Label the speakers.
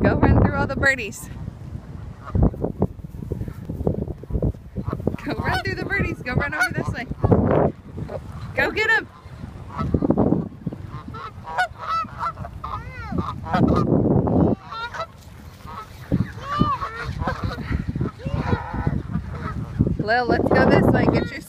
Speaker 1: Go run through all the birdies. Go run through the birdies. Go run over this way. Go get them. Lil, let's go this way. Get your